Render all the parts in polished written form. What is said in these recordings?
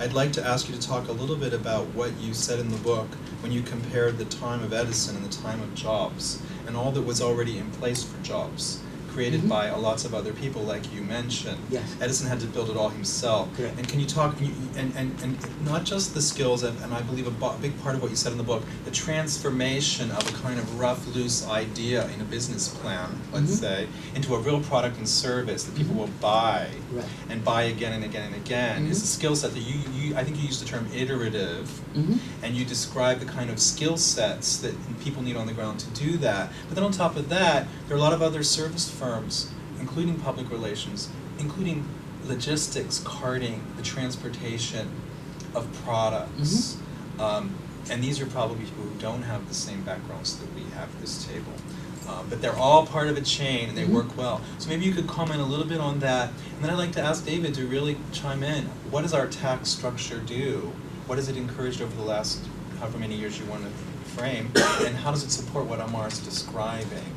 I'd like to ask you to talk a little bit about what you said in the book when you compared the time of Edison and the time of Jobs, and all that was already in place for Jobs, created by lots of other people, like you mentioned. Yes. Edison had to build it all himself. Correct. And can you talk, and not just the skills, and I believe a big part of what you said in the book, the transformation of a kind of rough, loose idea in a business plan, let's say, into a real product and service that people will buy, right, and buy again and again and again, is a skill set that I think you used the term iterative, and you describe the kind of skill sets that people need on the ground to do that. But then on top of that, there are a lot of other service firms, including public relations, including logistics, carting, the transportation of products. And these are probably people who don't have the same backgrounds that we have at this table. But they're all part of a chain and they work well. So maybe you could comment a little bit on that. And then I'd like to ask David to really chime in. What does our tax structure do? What has it encouraged over the last however many years you want to frame? And how does it support what Amar is describing?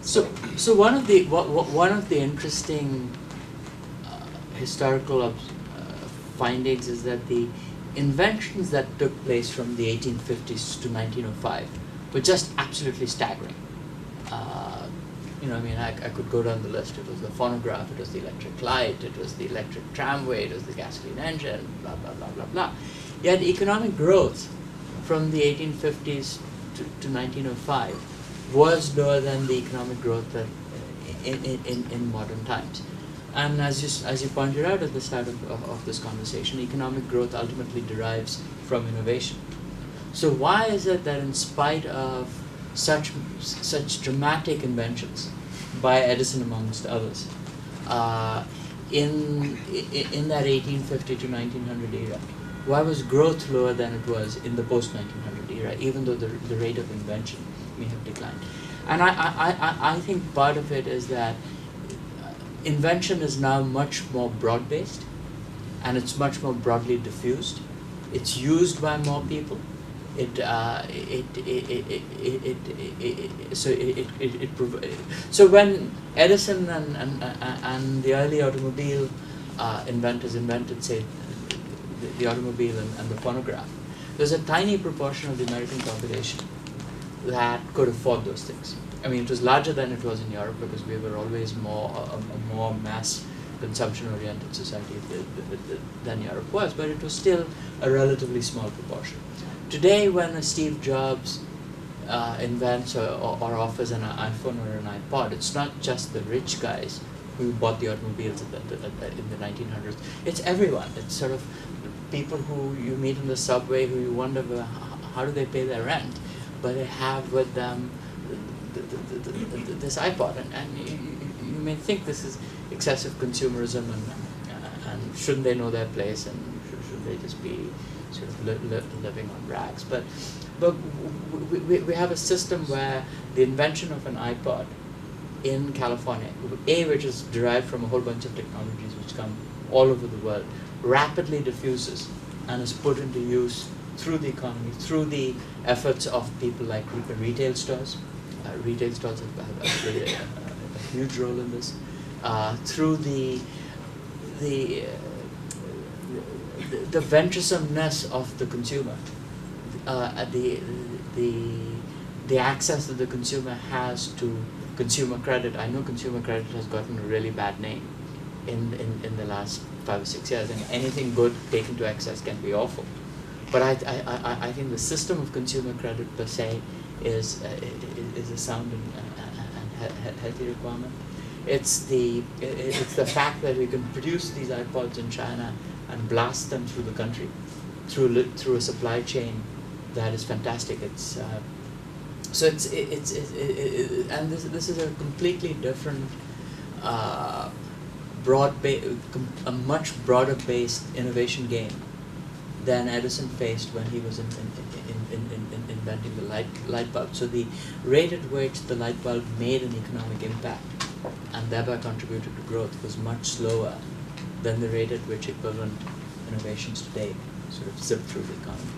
So one of the interesting historical findings is that the inventions that took place from the 1850s to 1905 were just absolutely staggering. I mean, I could go down the list. It was the phonograph, it was the electric light, it was the electric tramway, it was the gasoline engine, blah, blah, blah, blah, blah. Yet economic growth from the 1850s to 1905 was lower than the economic growth that in modern times. And as you pointed out at the start of this conversation, economic growth ultimately derives from innovation. So why is it that in spite of such dramatic inventions by Edison amongst others, in that 1850 to 1900 era, why was growth lower than it was in the post-1900 era, even though the rate of invention may have declined? And I think part of it is that invention is now much more broad-based, and it's much more broadly diffused. It's used by more people. So when Edison and the early automobile inventors invented, say, the automobile and the phonograph, there's a tiny proportion of the American population that could afford those things. I mean, it was larger than it was in Europe because we were always a more mass consumption-oriented society than Europe was, but it was still a relatively small proportion. Today, when a Steve Jobs invents or offers an iPhone or an iPod, it's not just the rich guys who bought the automobiles in the 1900s. It's everyone. It's sort of people who you meet in the subway who you wonder, how do they pay their rent? But they have with them this iPod, and you may think this is excessive consumerism, and shouldn't they know their place, and should they just be sort of living on rags? But we have a system where the invention of an iPod in California, which is derived from a whole bunch of technologies which come all over the world, rapidly diffuses and is put into use through the economy, through the efforts of people like retail stores. Retail stores have played a huge role in this. Through the venturesomeness of the consumer, the access that the consumer has to consumer credit. I know consumer credit has gotten a really bad name in the last 5 or 6 years, and anything good taken to excess can be awful. But I think the system of consumer credit per se is a sound and healthy requirement. It's the fact that we can produce these iPods in China and blast them through the country, through a supply chain that is fantastic. It's and this is a completely different, a much broader based innovation game than Edison faced when he was inventing the light bulb. So the rate at which the light bulb made an economic impact and thereby contributed to growth was much slower than the rate at which equivalent innovations today sort of zip through the economy.